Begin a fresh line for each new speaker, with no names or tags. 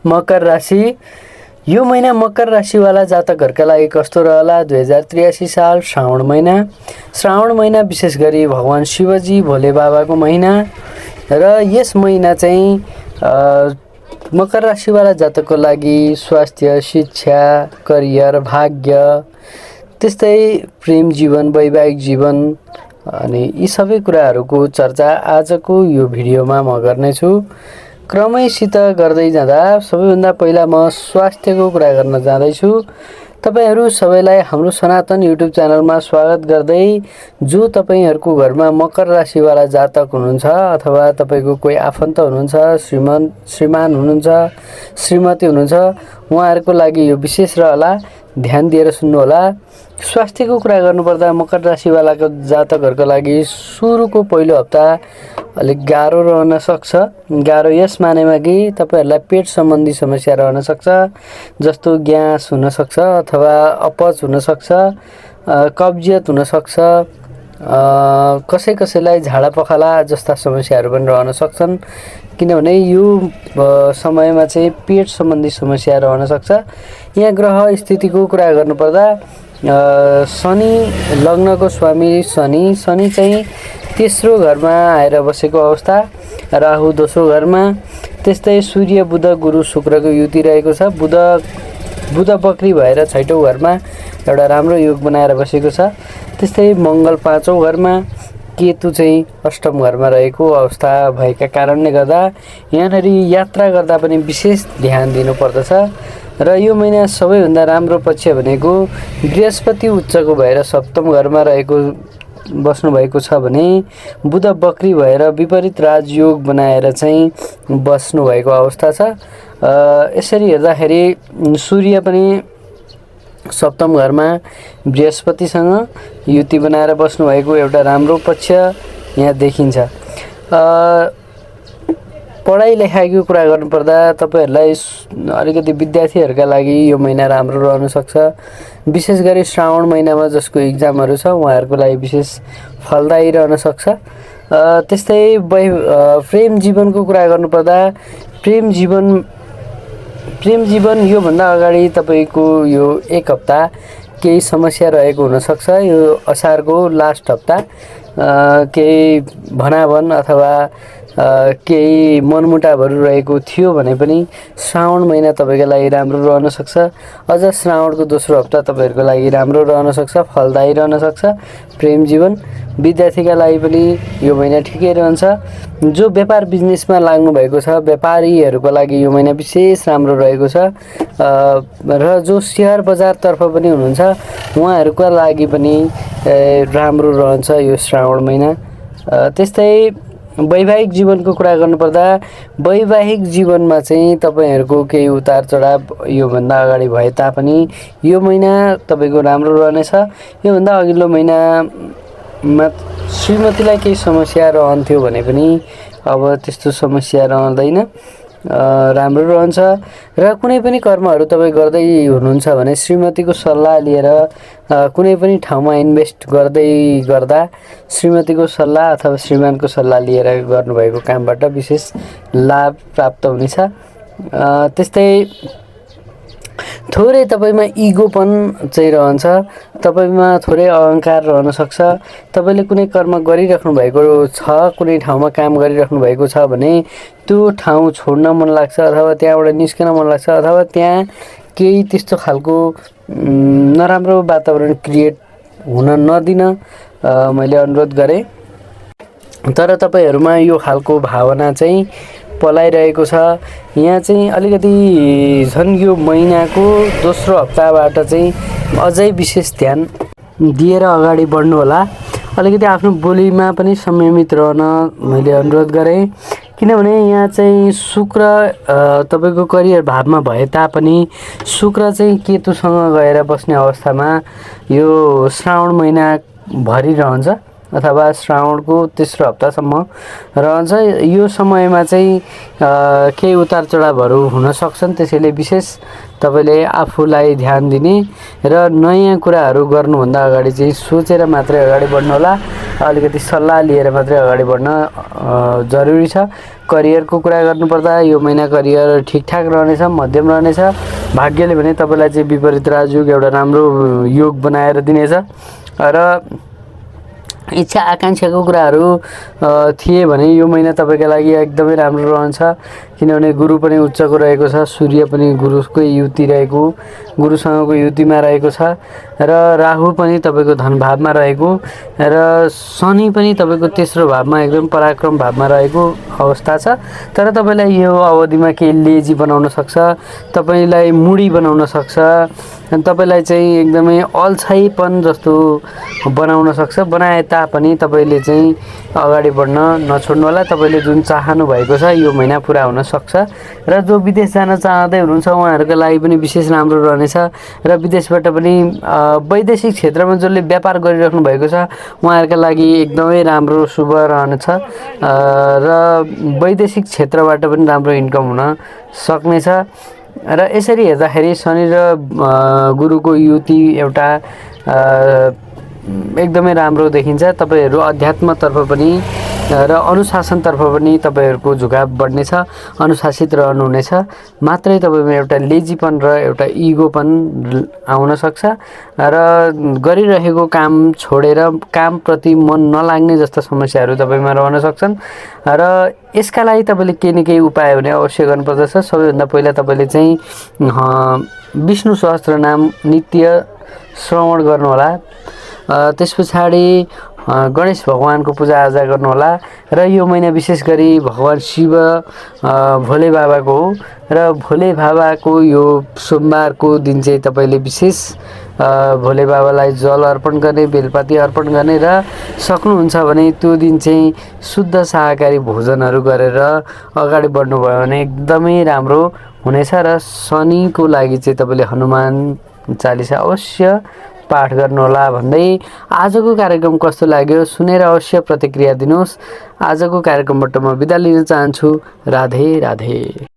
मकर राशि। यो महिना मकर राशिवाला जातकहरूका लागि कस्तो रहला? 2083 साल श्रावण महिना। श्रावण महिना विशेष गरी भगवान शिवजी भोले बाबाको महिना र यस महिना चाहिँ मकर राशिवाला जातकको लागि स्वास्थ्य, शिक्षा, करियर, भाग्य, त्यस्तै प्रेम जीवन, वैवाहिक जीवन अनि यी सबै कुराहरूको चर्चा आजको यो भिडियोमा म गर्नेछु। क्रमैसित गर्दै जाँदा सबैभन्दा पहिला म स्वास्थ्यको कुरा गर्न जाँदैछु। तपाईहरू सबैलाई हाम्रो सनातन युट्युब च्यानलमा स्वागत गर्दै, जो तपाईहरूको घरमा मकर राशिवाला जातक हुनुहुन्छ अथवा तपाईको कोही आफन्त हुनुहुन्छ, श्रीमान हुनुहुन्छ, श्रीमती हुनुहुन्छ, उहाँहरूको लागि यो विशेष रहला। ध्यान दिएर सुन्नुहोला। स्वास्थ्यको कुरा गर्नुपर्दा मकर राशिवालाको जातकहरूको लागि सुरुको पहिलो हप्ता अलिक गाह्रो रहन सक्छ। गाह्रो यस मानेमा कि तपाईहरूलाई पेट सम्बन्धी समस्या रहन सक्छ, जस्तो ग्यास हुन सक्छ अथवा अपच हुन सक्छ, कब्जियत हुन सक्छ, कसैलाई झाडा पखाला जस्ता समस्याहरू पनि रहन सक्छन्। किनभने यो समयमा चाहिँ पेट सम्बन्धी समस्या रहन सक्छ। यहाँ ग्रह स्थितिको कुरा गर्नुपर्दा शनि, लग्नको स्वामी शनि चाहिँ तेस्रो घरमा आएर बसेको अवस्था, राहु दोस्रो घरमा, त्यस्तै सूर्य, बुध, गुरु, शुक्रको युति रहेको छ। बुध बकरी भएर छैटौँ घरमा एउटा राम्रो योग बनाएर बसेको छ। त्यस्तै मङ्गल पाँचौँ घरमा, केतु चाहिँ अष्टम घरमा रहेको अवस्था भएका कारणले गर्दा यहाँनिर यात्रा गर्दा पनि विशेष ध्यान दिनुपर्दछ। र यो महिना सबैभन्दा राम्रो पक्ष भनेको बृहस्पति उच्चको भएर सप्तम घरमा बस्नुभएको छ भने बुध बकरी भएर विपरीत राजयोग बनाएर चाहिँ बस्नुभएको अवस्था छ। यसरी हेर्दाखेरि सूर्य पनि सप्तम घरमा बृहस्पतिसँग युति बनाएर बस्नुभएको एउटा राम्रो पक्ष यहाँ देखिन्छ। पढाइ लेखाइको कुरा गर्नुपर्दा तपाईहरूलाई अलिकति विद्यार्थीहरूका लागि यो महिना राम्रो रहन सक्छ। विशेष गरी श्रावण महिनामा जसको इक्जामहरू छ उहाँहरूको लागि विशेष फलदायी रहन सक्छ। त्यस्तै प्रेम जीवनको कुरा गर्नुपर्दा प्रेम जीवन योभन्दा अगाडि तपाईँको यो एक हप्ता केही समस्या रहेको हुनसक्छ। यो असारको लास्ट हप्ता केही भनाभन अथवा केही मनमुटावहरू रहेको थियो भने पनि श्रावण महिना तपाईँको लागि राम्रो रहन सक्छ। अझ श्रावणको दोस्रो हप्ता तपाईँहरूको लागि राम्रो रहन सक्छ, फलदायी रहन सक्छ। प्रेम जीवन विद्यार्थीका लागि पनि यो महिना ठिकै रहन्छ। जो व्यापार बिजनेसमा लाग्नु भएको छ व्यापारीहरूको लागि यो महिना विशेष राम्रो रहेको छ। र जो शेयर बजारतर्फ पनि हुनुहुन्छ उहाँहरूका लागि पनि राम्रो रहन्छ यो श्रावण महिना। त्यस्तै वैवाहिक जीवनको कुरा गर्नुपर्दा वैवाहिक जीवनमा चाहिँ तपाईहरूको केही उतार चढाव योभन्दा अगाडि भए तापनि यो महिना तपाईँको राम्रो रहनेछ। योभन्दा अघिल्लो महिनामा श्रीमतीलाई केही समस्या रहन्थ्यो भने पनि अब त्यस्तो समस्या रहँदैन, राम्रो रहन्छ। र कुनै पनि कर्महरू तपाईँ गर्दै हुनुहुन्छ भने श्रीमतीको सल्लाह लिएर कुनै पनि ठाउँमा इन्भेस्ट गर्दा श्रीमतीको सल्लाह अथवा श्रीमानको सल्लाह लिएर गर्नुभएको कामबाट विशेष लाभ प्राप्त हुनेछ। त्यस्तै थोरै तपाईमा इगोपन चाहिँ रहन्छ, तपाईमा थोरै अहङ्कार रहन सक्छ। तपाईले कुनै कर्म गरिराख्नु भएको छ, कुनै ठाउँमा काम गरिराख्नु भएको छ भने त्यो ठाउँ छोड्न मन लाग्छ अथवा त्यहाँबाट निस्कन मन लाग्छ अथवा त्यहाँ केही त्यस्तो खालको नराम्रो वातावरण क्रिएट हुन नदिन मैले अनुरोध गरेँ। तर तपाईहरुमा यो खालको भावना चाहिँ पलाइरहेको छ। यहाँ चाहिँ अलिकति झन् यो महिनाको दोस्रो हप्ताबाट चाहिँ अझै विशेष ध्यान दिएर अगाडि बढ्नु होला। अलिकति आफ्नो बोलीमा पनि संयमित रहन मैले अनुरोध गरेँ, किनभने यहाँ चाहिँ शुक्र तपाईको करियर भावमा भए तापनि शुक्र चाहिँ केतुसँग गएर बस्ने अवस्थामा यो श्रावण महिना भरि रहन्छ अथवा श्रावणको तेस्रो हप्तासम्म रहन्छ। यो समयमा चाहिँ केही उतार चढावहरू हुन सक्छन्, त्यसैले विशेष तपाईले आफूलाई ध्यान दिने र नयाँ कुराहरू गर्नुभन्दा अगाडि चाहिँ सोचेर मात्रै अगाडि बढ्नु होला। अलिकति सल्लाह लिएर मात्रै अगाडि बढ्न जरुरी छ। करियरको कुरा गर्नुपर्दा यो महिना करियर ठिकठाक रहनेछ, मध्यम रहनेछ। भाग्यले भने तपाईँलाई चाहिँ विपरीत राजयोग एउटा राम्रो योग बनाएर दिनेछ र इच्छा आकाङ्क्षाको कुराहरू थिए भने यो महिना तपाईँको लागि एकदमै राम्रो रहन्छ, किनभने गुरु पनि उच्चको रहेको छ, सूर्य पनि गुरुकै युति रहेको, गुरुसँगको युतिमा रहेको छ र राहु पनि तपाईँको धन भावमा रहेको र शनि पनि तपाईँको तेस्रो भावमा एकदम पराक्रम भावमा रहेको अवस्था छ। तर तपाईँलाई यो अवधिमा केही लेजी बनाउन सक्छ, तपाईँलाई मुडी बनाउन सक्छ, तपाईँलाई चाहिँ एकदमै अल्छाइपन जस्तो बनाउन सक्छ। बनाए तापनि तपाईँले चाहिँ अगाडि बढ्न नछोड्नु होला। तपाईँले जुन चाहनु भएको छ यो महिना पुरा हुन सक्छ र जो विदेश जान चाहँदै हुनुहुन्छ उहाँहरूको लागि पनि विशेष राम्रो रहनेछ र विदेशबाट पनि वैदेशिक क्षेत्रमा जसले व्यापार गरिराख्नु भएको छ उहाँहरूका लागि एकदमै राम्रो शुभ रहनेछ र वैदेशिक क्षेत्रबाट पनि राम्रो इन्कम हुन सक्नेछ। र यसरी हेर्दाखेरि शनि र गुरुको युति एउटा एकदमै राम्रो देखिन्छ। तपाईँहरू अध्यात्मतर्फ पनि र अनुशासनतर्फ पनि तपाईँहरूको झुकाव बढ्नेछ, अनुशासित रहनुहुनेछ। मात्रै तपाईँमा एउटा लेजीपन र एउटा इगोपन आउन सक्छ र गरिरहेको काम छोडेर कामप्रति मन नलाग्ने जस्ता समस्याहरू तपाईँमा रहन सक्छन् र यसका लागि तपाईँले केही न केही उपाय भने अवश्य गर्नुपर्दछ। सबैभन्दा पहिला तपाईँले चाहिँ विष्णु सहस्त्र नाम नित्य श्रवण गर्नुहोला। त्यस पछाडि गणेश भगवानको पूजाआजा गर्नुहोला र यो महिना विशेष गरी भगवान शिव भोले बाबाको हो र भोले बाबाको यो सोमबारको दिन चाहिँ तपाईँले विशेष भोले बाबालाई जल अर्पण गर्ने, बेलपाती अर्पण गर्ने र सक्नुहुन्छ भने त्यो दिन चाहिँ शुद्ध शाकाहारी भोजनहरू गरेर अगाडि बढ्नुभयो भने एकदमै राम्रो हुनेछ र शनिको लागि चाहिँ तपाईँले हनुमान चालिसा अवश्य पाठ गर्नुहोला भन्दै आजको कार्यक्रम कस्तो लाग्यो सुनेर अवश्य प्रतिक्रिया दिनुहोस्। आजको कार्यक्रमबाट म बिदा लिन चाहन्छु। राधे राधे।